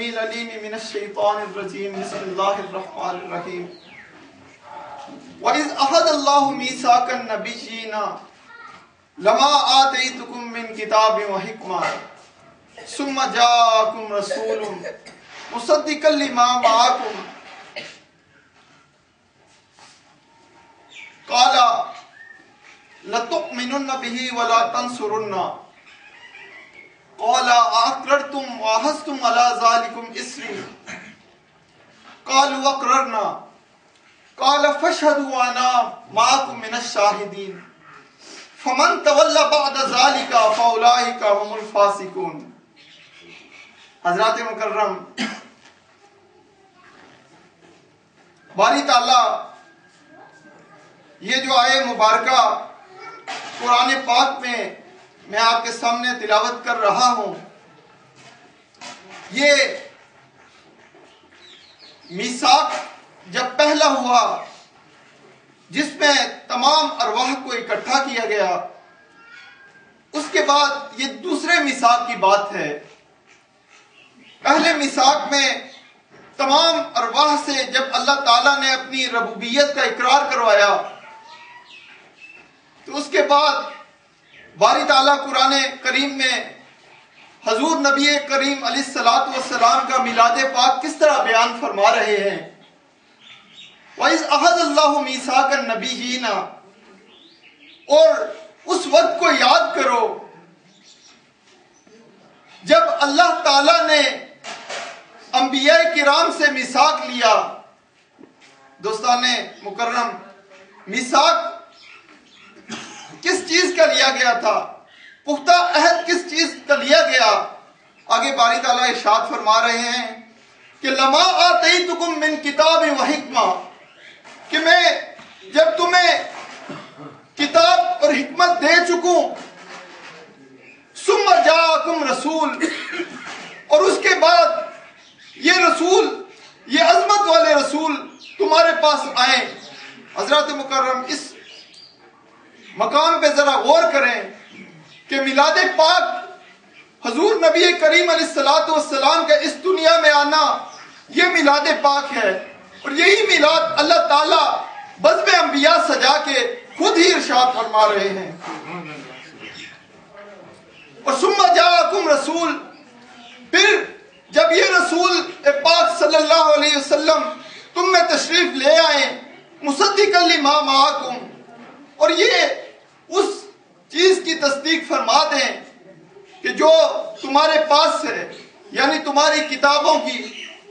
السمیع العلیم من الشیطان الرجیم بسم اللہ الرحمن الرحیم وَإِذْ أَخَذَ اللَّهُ مِيثَاقَ النَّبِيِّينَ لَمَا آتَيْتُكُم مِّن كِتَابٍ وَحِكْمَةٍ ثُمَّ جَاءَكُمْ رَسُولٌ مُصَدِّقًا لِّمَا مَعَكُمْ قَالَ لَتُؤْمِنُنَّ بِهِ وَلَا تَنصُرُنَّهُ قَالَ أَأَقْرَرْتُمْ وَأَخَذْتُمْ عَلَى ذَلِكُمْ إِصْرِي قَالُوا أَقْرَرْنَا قال فاشهدوا وانا معكم من الشاهدين فمن تولى بعد ذلك فاولئك هم الفاسقون. حضرات مکرم، باری تعالیٰ یہ جو آیے مبارکہ قرآن پاک میں آپ کے سامنے تلاوت کر رہا ہوں، یہ میثاق جب پہلا ہوا جس میں تمام ارواح کو اکٹھا کیا گیا، اس کے بعد یہ دوسرے میثاق کی بات ہے. پہلے میثاق میں تمام ارواح سے جب اللہ تعالیٰ نے اپنی ربوبیت کا اقرار کروایا، تو اس کے بعد باری تعالیٰ قرآن کریم میں حضور نبی کریم علیہ السلام کا میلاد پاک کس طرح بیان فرما رہے ہیں. وَإِذْ أَخَذَ اللَّهُ مِيثَاقَ النَّبِيِّينَ، اور اس وقت کو یاد کرو جب اللہ تعالیٰ نے انبیاء کرام سے میثاق لیا. دوستان مکرم، میثاق کس چیز کا لیا گیا تھا؟ پختہ عہد کس چیز کا لیا گیا؟ آگے باری تعالیٰ ارشاد فرما رہے ہیں کہ لَمَا آتَيْتُكُم مِّن كِتَابٍ وَحِكْمَةٍ، کہ میں جب تمہیں کتاب اور حکمت دے چکوں، ثُمَّ جَاءَكُمْ رسول، اور اس کے بعد یہ رسول، یہ عظمت والے رسول تمہارے پاس آئیں. حضرات مکرم، اس مقام پہ ذرا غور کریں کہ میلاد پاک حضور نبی کریم علیہ السلام کا اس دنیا میں آنا، یہ میلاد پاک ہے. اور یہی میلاد اللہ تعالیٰ بزم انبیاء سجا کے خود ہی ارشاد فرما رہے ہیں. اور ثم جاءکم رسول، پھر جب یہ رسول پاک صلی اللہ علیہ وسلم تم میں تشریف لے آئیں، مصدقا لما معکم، اور یہ اس چیز کی تصدیق فرما دیں کہ جو تمہارے پاس ہے، یعنی تمہاری کتابوں کی،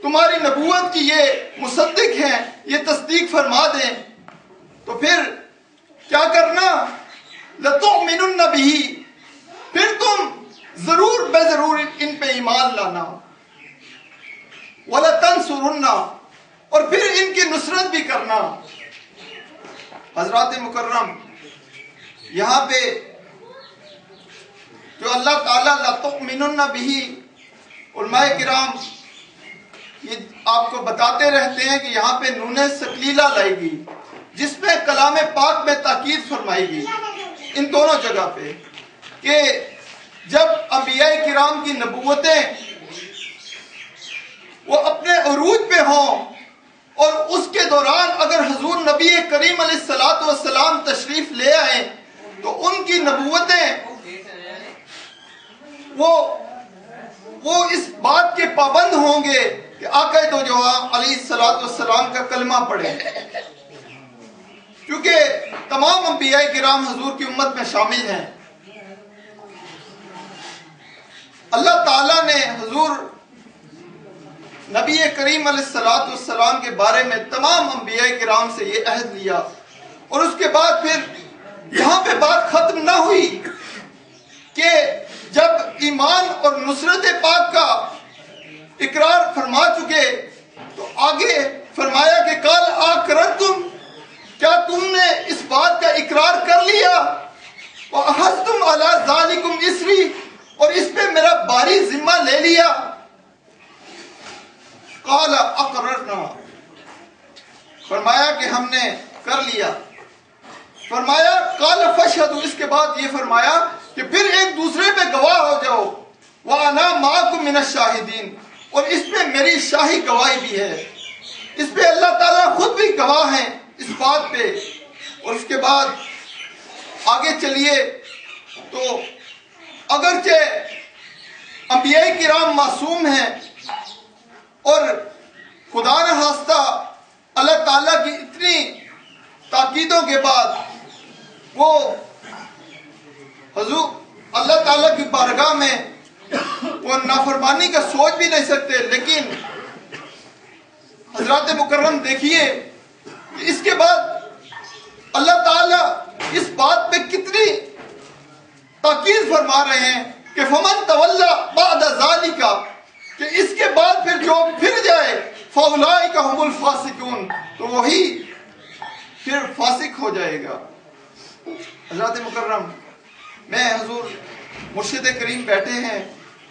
تمہاری نبوت کی یہ مصدق ہیں، یہ تصدیق فرما دیں، تو پھر کیا کرنا؟ لَتُؤْمِنُنَّ بِهِ، پھر تم ضرور بے ضرور ان پہ ایمان لانا. وَلَتَنْصُرُنَّ، اور پھر ان کی نصرت بھی کرنا. حضرات مکرم، یہاں پہ جو اللہ تعالیٰ لَتُؤْمِنُنَّ بِهِ، علماء کرام یہ آپ کو بتاتے رہتے ہیں کہ یہاں پہ نون ثقیلہ لائی گئی، جس میں کلام پاک میں تاکید فرمائی گئی ان دونوں جگہ پہ کہ جب انبیاء کرام کی نبوتیں وہ اپنے عروج پہ ہوں، اور اس کے دوران اگر حضور نبی کریم علیہ السلام تشریف لے آئیں، تو ان کی نبوتیں وہ اس بات کے پابند ہوں گے کہ آقا دو جہاں علیہ السلام کا کلمہ پڑھیں، کیونکہ تمام انبیاء کرام حضور کی امت میں شامل ہیں. اللہ تعالیٰ نے حضور نبی کریم علیہ السلام کے بارے میں تمام انبیاء کرام سے یہ عہد لیا، اور اس کے بعد پھر یہاں پہ بات ختم نہ ہوئی کہ جب ایمان اور نصرت پاک کا اقرار فرما چکے تو آگے فرمایا کہ قال اقررتم، کیا تم نے اس بات کا اقرار کر لیا؟ وَأَخَذْتُمْ عَلَى ذَلِكُمْ إِصْرِي، اور اس پہ میرا باری ذمہ لے لیا. قال اقررنا، فرمایا کہ ہم نے کر لیا. فرمایا قال فاشهدوا، اس کے بعد یہ فرمایا کہ پھر ایک دوسرے پہ گواہ ہو جاؤ. وَأَنَا مَعَكُمْ مِنَ الشَّاهِدِينَ، اور اس پہ میری شاہی گواہی بھی ہے، اس پہ اللہ تعالیٰ خود بھی گواہ ہیں اس بات پہ۔ اور اس کے بعد آگے چلیے تو اگرچہ انبیاء کرام معصوم ہیں اور خدا نہ خواستہ اللہ تعالیٰ کی اتنی تاکیدوں کے بعد وہ حضور اللہ تعالیٰ کی بارگاہ میں وہ نافرمانی کا سوچ بھی نہیں سکتے، لیکن حضرات مکرم دیکھیے کہ اس کے بعد اللہ تعالیٰ اس بات پہ کتنی تاکید فرما رہے ہیں کہ فمن تولی بعد ذالک، کہ اس کے بعد پھر جو پھر جائے فاولئک هم الفاسقون، تو وہی پھر فاسق ہو جائے گا۔ حضرات مکرم، میں حضور مرشد کریم بیٹھے ہیں،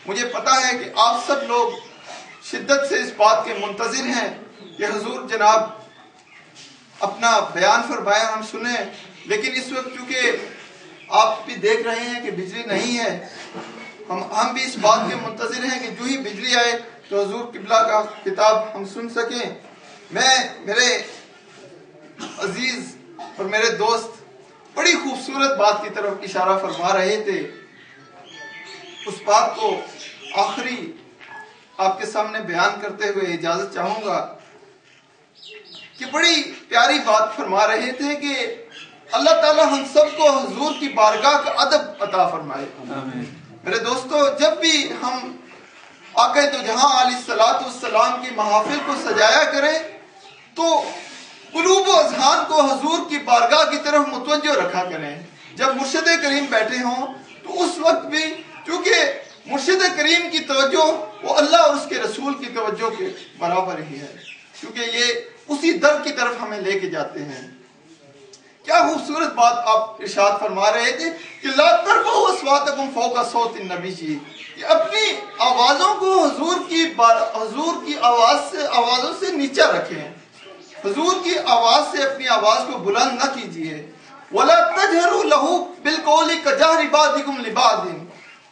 مجھے پتا ہے کہ آپ سب لوگ شدت سے اس بات کے منتظر ہیں کہ حضور جناب اپنا بیان فرمائیں، ہم سنیں، لیکن اس وقت چونکہ آپ بھی دیکھ رہے ہیں کہ بجلی نہیں ہے، ہم بھی اس بات کے منتظر ہیں کہ جو ہی بجلی آئے تو حضور قبلہ کا خطاب ہم سن سکیں۔ میں میرے عزیز اور میرے دوست بڑی خوبصورت بات کی طرف اشارہ فرما رہے تھے، اس بات کو آخری آپ کے سامنے بیان کرتے ہوئے اجازت چاہوں گا کہ بڑی پیاری بات فرما رہے تھے کہ اللہ تعالی ہم سب کو حضور کی بارگاہ کا ادب عطا فرمائے۔ میرے دوستو، جب بھی ہم آقا دو جہاں علیہ الصلوۃ والسلام کی محافل کو سجایا کریں تو قلوب و اذہان کو حضور کی بارگاہ کی طرف متوجہ رکھا کریں۔ جب مرشد کریم بیٹھے ہوں تو اس وقت بھی چونکہ مرشد کریم کی توجہ وہ اللہ اور اس کے رسول کی توجہ کے برابر ہی ہے، کیونکہ یہ اسی در کی طرف ہمیں لے کے جاتے ہیں۔ کیا خوبصورت بات آپ ارشاد فرما رہے تھے کہ لا ترفعوا اصواتکم فوق صوت النبی جی، کہ اپنی آوازوں کو حضور کی آوازوں سے نیچا رکھیں، حضور کی آواز سے اپنی آواز کو بلند نہ کیجیے۔ وَلَا تَجْهَرُوا لَهُ بِالْقَوْلِ كَجَهْرِ بَعْضِكُمْ لِبَعْضٍ،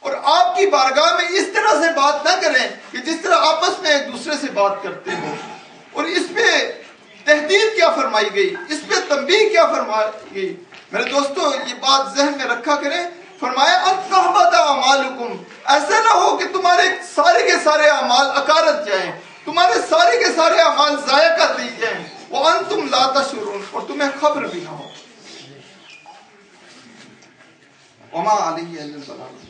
اور آپ کی بارگاہ میں اس طرح سے بات نہ کریں کہ جس طرح آپس میں ایک دوسرے سے بات کرتے ہو۔ اور اس پہ تحدید کیا فرمائی گئی، اس پہ تنبیہ کیا فرمائی گئی؟ میرے دوستو یہ بات ذہن میں رکھا کریں۔ فرمایا ان تحبط اعمالکم، ایسا نہ ہو کہ تمہارے سارے کے سارے اعمال اکارت جائیں، تمہارے سارے کے سارے اعمال ضائع کر دی جائیں، وانتم لا تشعرون، اور تمہیں خبر بھی نہ ہو۔ وما علیہ الا البلاغ۔